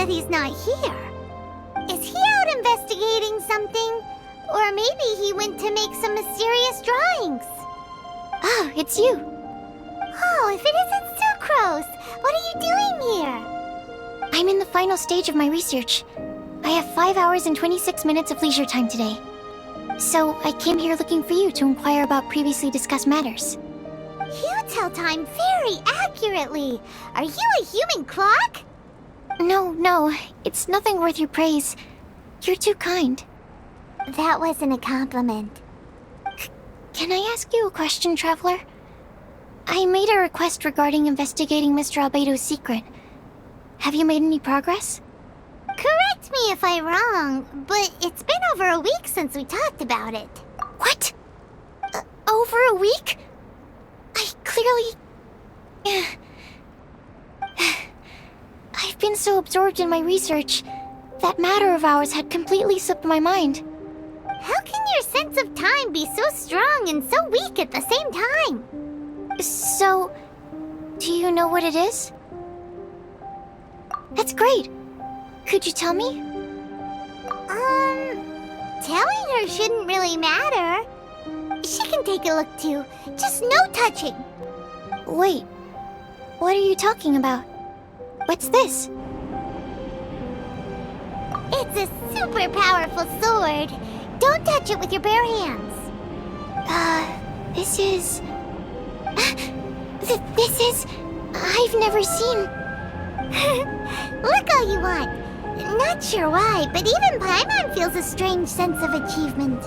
that he's not here. Is he out investigating something? Or maybe he went to make some mysterious drawings. Oh, it's you. Oh, if it isn't Sucrose! What are you doing here? I'm in the final stage of my research. I have 5 hours and 26 minutes of leisure time today. So, I came here looking for you to inquire about previously discussed matters. You tell time very accurately. Are you a human clock? No, it's nothing worth your praise. You're too kind. That wasn't a compliment. Can I ask you a question, Traveler? I made a request regarding investigating Mr. Albedo's secret. Have you made any progress? Correct me if I'm wrong, but it's been over a week since we talked about it. What? Over a week? I clearly... I've been so absorbed in my research. That matter of ours had completely slipped my mind. How can your sense of time be so strong and so weak at the same time? So, do you know what it is? That's great. Could you tell me? Telling her shouldn't really matter. She can take a look too. Just no touching. Wait, what are you talking about? What's this? It's a super powerful sword. Don't touch it with your bare hands. This is... This is... I've never seen... Look all you want. Not sure why, but even Paimon feels a strange sense of achievement.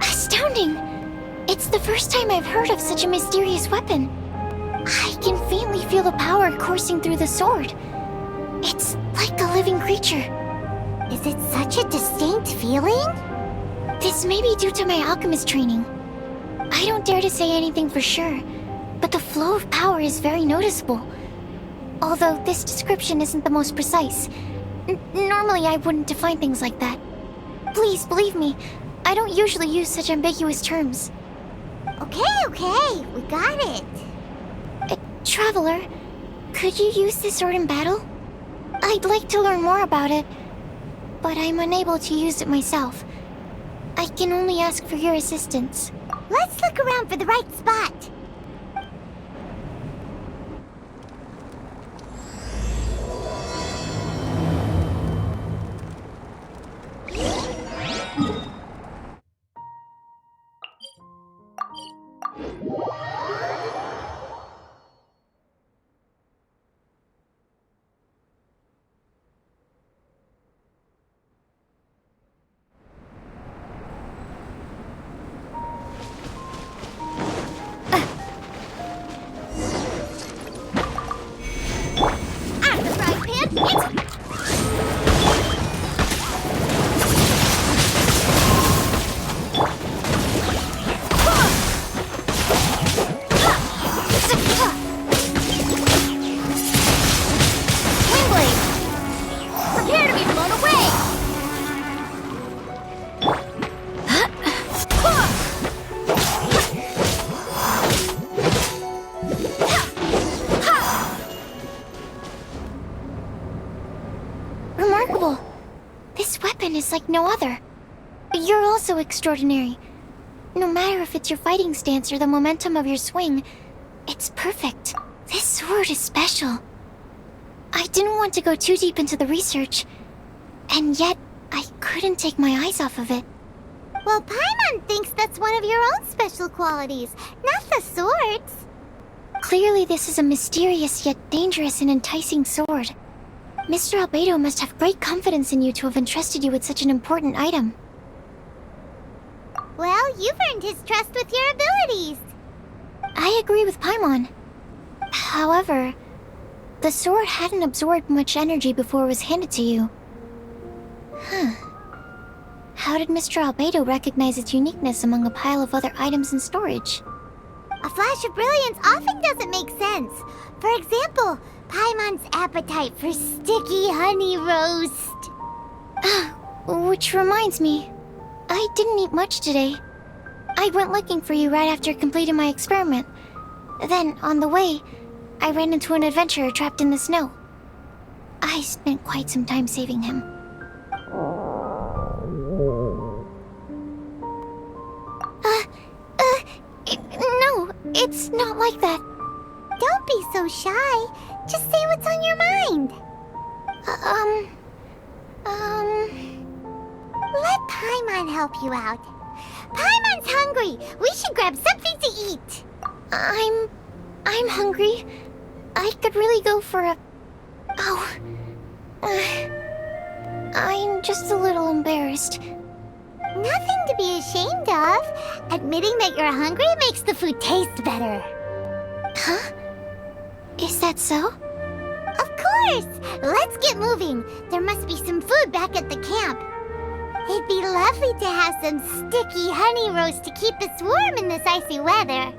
Astounding! It's the first time I've heard of such a mysterious weapon. I can faintly feel the power coursing through the sword. It's like a living creature. Is it such a distinct feeling? This may be due to my alchemist training. I don't dare to say anything for sure, but the flow of power is very noticeable. Although this description isn't the most precise. Normally I wouldn't define things like that. Please believe me, I don't usually use such ambiguous terms. Okay, we got it. Traveler, could you use this sword in battle? I'd like to learn more about it, but I'm unable to use it myself. I can only ask for your assistance. Let's look around for the right spot. Remarkable! This weapon is like no other. You're also extraordinary. No matter if it's your fighting stance or the momentum of your swing, it's perfect. This sword is special. I didn't want to go too deep into the research, and yet I couldn't take my eyes off of it. Well, Paimon thinks that's one of your own special qualities, not the sword's. Clearly this is a mysterious yet dangerous and enticing sword. Mr. Albedo must have great confidence in you to have entrusted you with such an important item. Well, you've earned his trust with your abilities. I agree with Paimon. However, the sword hadn't absorbed much energy before it was handed to you. How did Mr. Albedo recognize its uniqueness among a pile of other items in storage? A flash of brilliance often doesn't make sense. For example, Paimon's appetite for sticky honey roast. Which reminds me, I didn't eat much today. I went looking for you right after completing my experiment. Then, on the way, I ran into an adventurer trapped in the snow. I spent quite some time saving him. No, it's not like that. Don't be so shy. Just say what's on your mind. Let Paimon help you out. Paimon's hungry. We should grab something to eat. I'm hungry. I could really go for a... Oh. I'm just a little embarrassed. Nothing to be ashamed of. Admitting that you're hungry makes the food taste better. Huh? Is that so? Of course! Let's get moving. There must be some food back at the camp. It'd be lovely to have some sticky honey roast to keep us warm in this icy weather.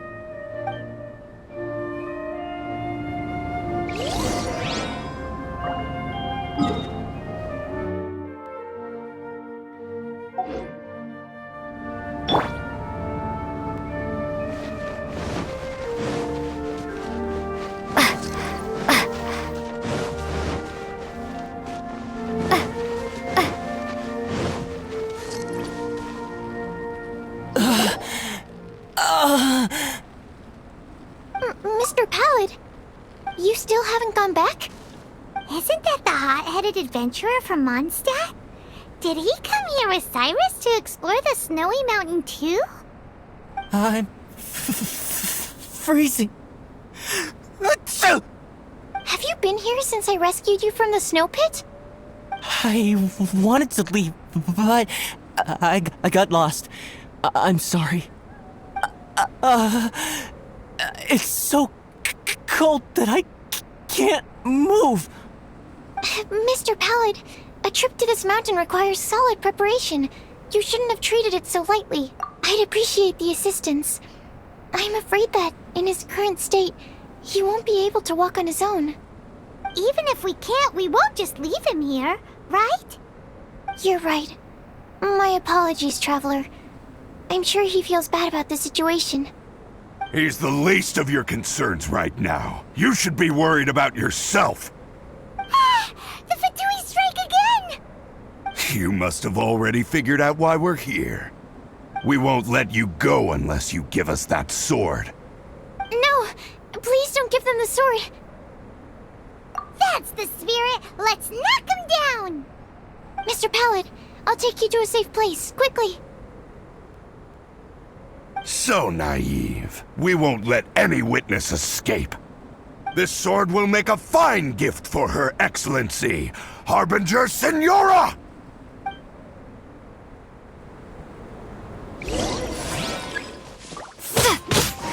Mr. Pallid, you still haven't gone back? Isn't that the hot-headed adventurer from Mondstadt? Did he come here with Cyrus to explore the snowy mountain too? I'm freezing. Have you been here since I rescued you from the snow pit? I wanted to leave, but I got lost. I'm sorry. It's so cold that I can't move. Mr. Pallid, a trip to this mountain requires solid preparation. You shouldn't have treated it so lightly. I'd appreciate the assistance. I'm afraid that, in his current state, he won't be able to walk on his own. Even if we can't, we won't just leave him here, right? You're right. My apologies, Traveler. I'm sure he feels bad about the situation. He's the least of your concerns right now. You should be worried about yourself. The Fatui strike again! You must have already figured out why we're here. We won't let you go unless you give us that sword. No! Please don't give them the sword! That's the spirit! Let's knock him down! Mr. Pallid, I'll take you to a safe place, quickly! So naive. We won't let any witness escape. This sword will make a fine gift for Her Excellency, Harbinger Signora!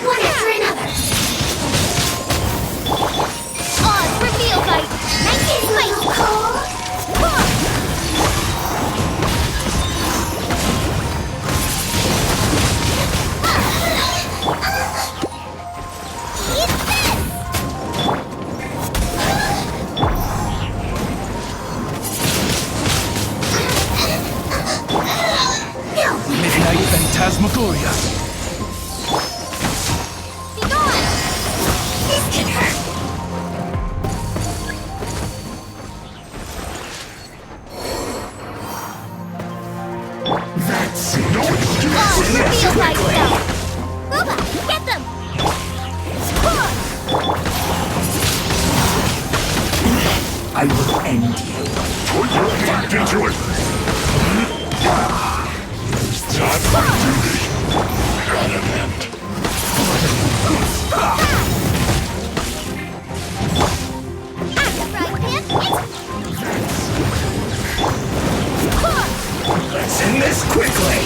One after another! Oz, reveal bite! Nice and spicy! Midnight Phantasmagoria. Be gone! This can hurt! That's no Oz, reveal bite spell! Booba, get them! I will end you. Put your back into it! That's my duty! Element! Let's end this quickly.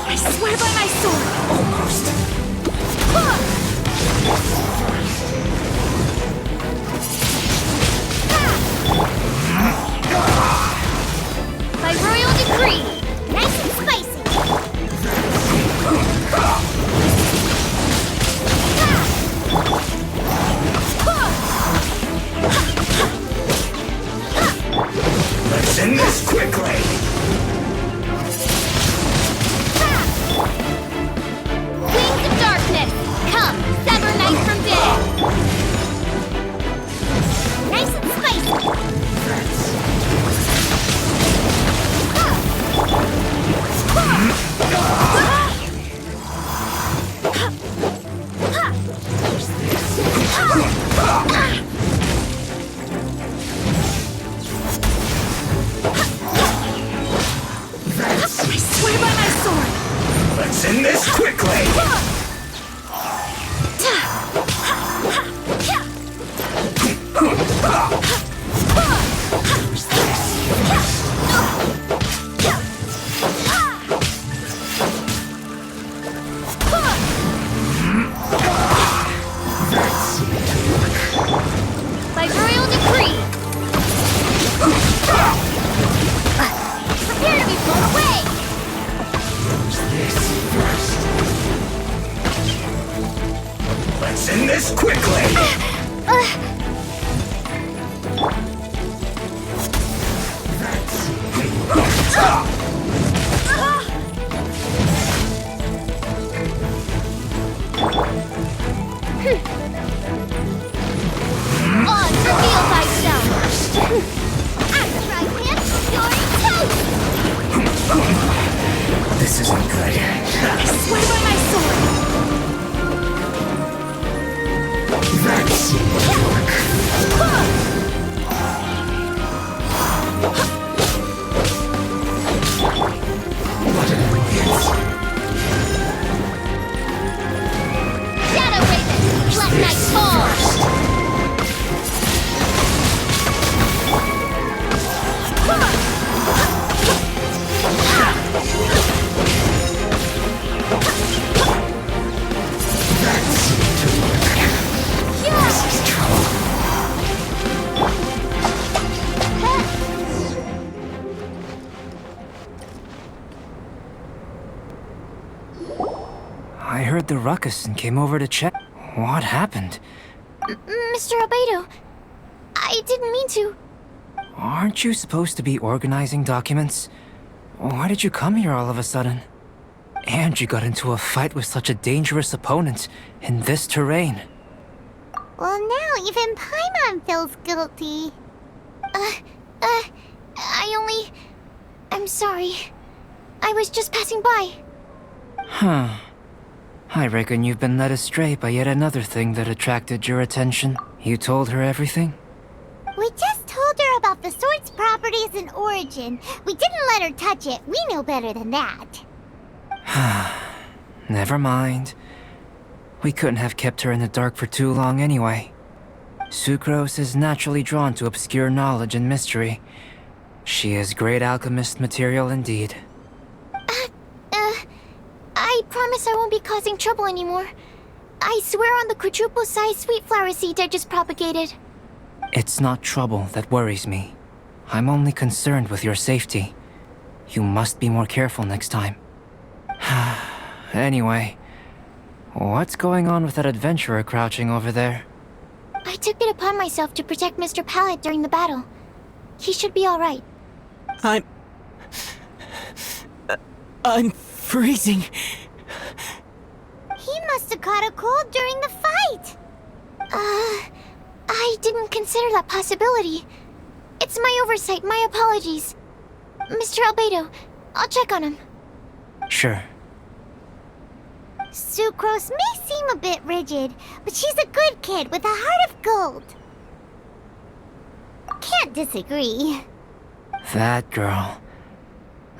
I swear by my sword! Almost. By royal decree! Nice and spicy! Let's end this quickly. Wings of darkness! Come, sever Let's end this quickly! By royal decree! Prepare to be blown away! Let's end this quickly! On, reveal thyself! After I hit, you're toast! This isn't good. I swear by my sword! That's Shadow Raven, let night fall! I heard the ruckus and came over to check. What happened? Mr. Albedo, I didn't mean to. Aren't you supposed to be organizing documents? Why did you come here all of a sudden? And you got into a fight with such a dangerous opponent in this terrain. Well, now even Paimon feels guilty. I'm sorry. I was just passing by. Huh. I reckon you've been led astray by yet another thing that attracted your attention. You told her everything? We just told her about the sword's properties and origin. We didn't let her touch it. We know better than that. Never mind. We couldn't have kept her in the dark for too long anyway. Sucrose is naturally drawn to obscure knowledge and mystery. She is great alchemist material indeed. I promise I won't be causing trouble anymore. I swear on the quadruple-sized sweet flower seed I just propagated. It's not trouble that worries me. I'm only concerned with your safety. You must be more careful next time. Anyway, what's going on with that adventurer crouching over there? I took it upon myself to protect Mr. Pallet during the battle. He should be alright. I'm freezing. He must have caught a cold during the fight. I didn't consider that possibility. It's my oversight, my apologies. Mr. Albedo, I'll check on him. Sure. Sucrose may seem a bit rigid, but she's a good kid with a heart of gold. Can't disagree. That girl.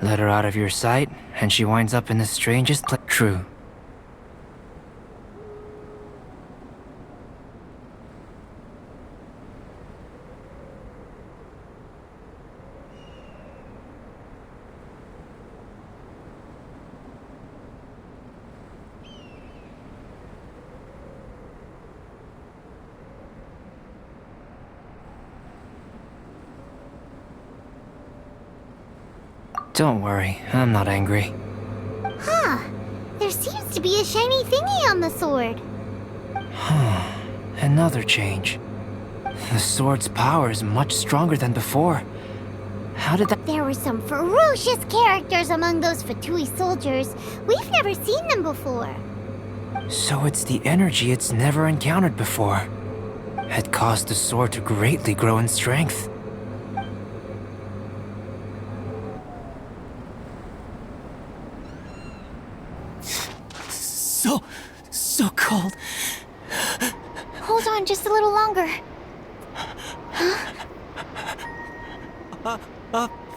Let her out of your sight, and she winds up in the strangest place. True. Don't worry, I'm not angry. Huh. There seems to be a shiny thingy on the sword. Another change. The sword's power is much stronger than before. How did that— There were some ferocious characters among those Fatui soldiers. We've never seen them before. So it's the energy it's never encountered before. It caused the sword to greatly grow in strength. So cold. Hold on just a little longer.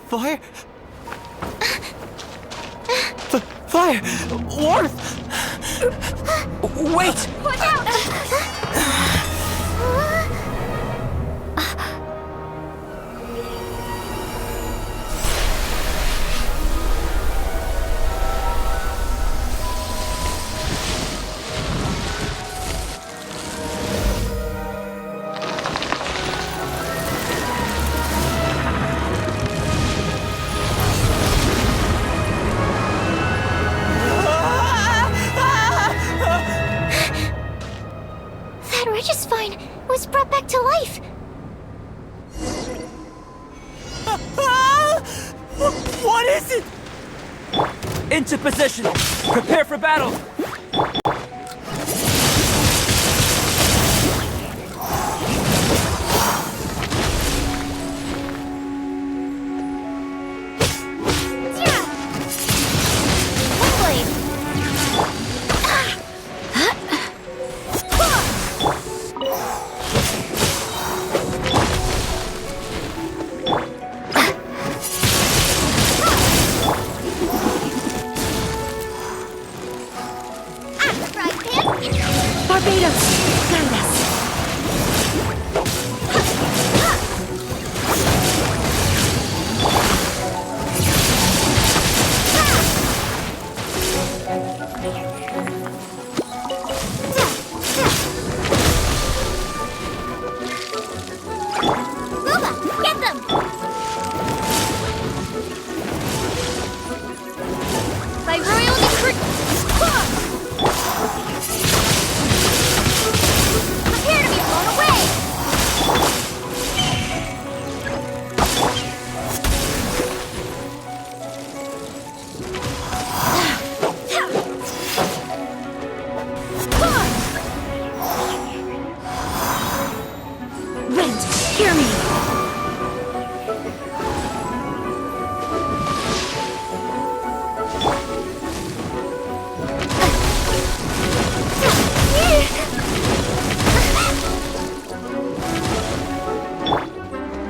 Fire? fire! Warmth! Wait! Watch out! That Regisvine was brought back to life. What is it? Into position! Prepare for battle! Barbados, guide us. Luba, get them! By royal decree... Prepare to be blown away! Wind, hear me.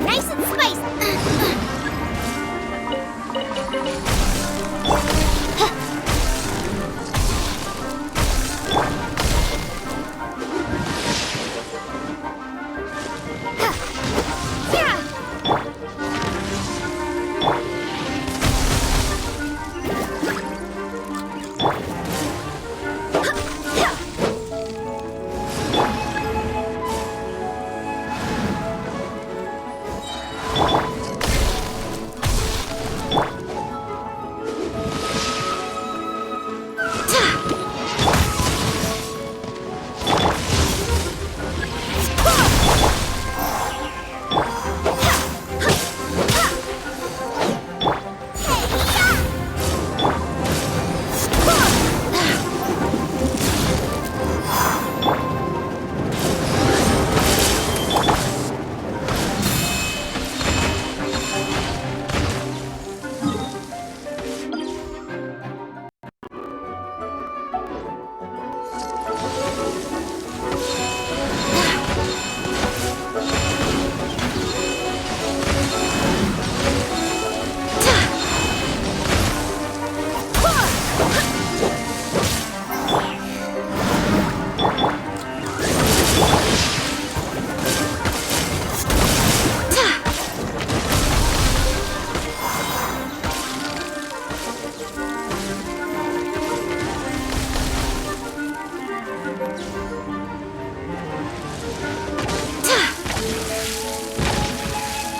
Nice and spicy!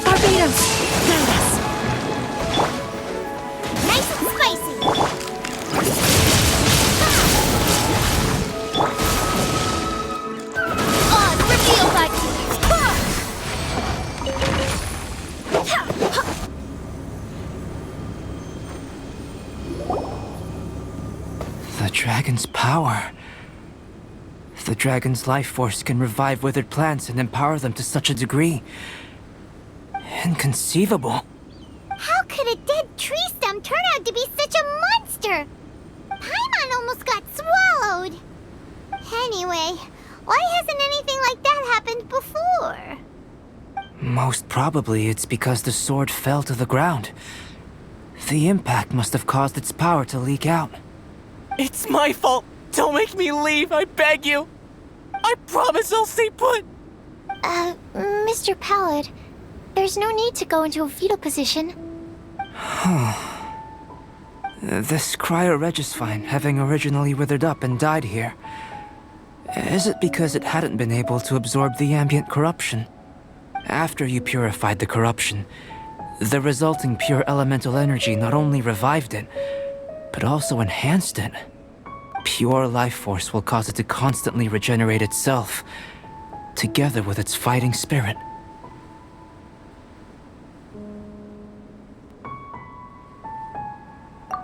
Barbados, guide us. Nice and spicy! Oh, reveal by... The dragon's power. The dragon's life force can revive withered plants and empower them to such a degree. Inconceivable. How could a dead tree stem turn out to be such a monster? Paimon almost got swallowed. Anyway, why hasn't anything like that happened before? Most probably it's because the sword fell to the ground. The impact must have caused its power to leak out. It's my fault. Don't make me leave, I beg you. I promise I'll stay put. Mr. Pallid, there's no need to go into a fetal position. This cryoregisvine having originally withered up and died here. Is it because it hadn't been able to absorb the ambient corruption? After you purified the corruption, the resulting pure elemental energy not only revived it, but also enhanced it. Pure life force will cause it to constantly regenerate itself, together with its fighting spirit.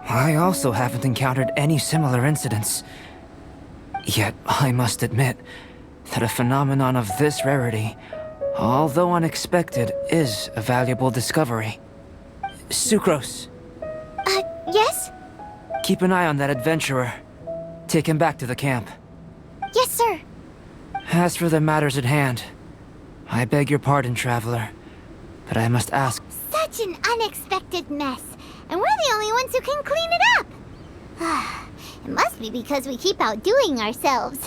I also haven't encountered any similar incidents. Yet, I must admit that a phenomenon of this rarity, although unexpected, is a valuable discovery. Sucrose, Yes? keep an eye on that adventurer. Take him back to the camp. Yes, sir. As for the matters at hand, I beg your pardon, traveler, but I must ask. Such an unexpected mess, and we're the only ones who can clean it up. It must be because we keep outdoing ourselves.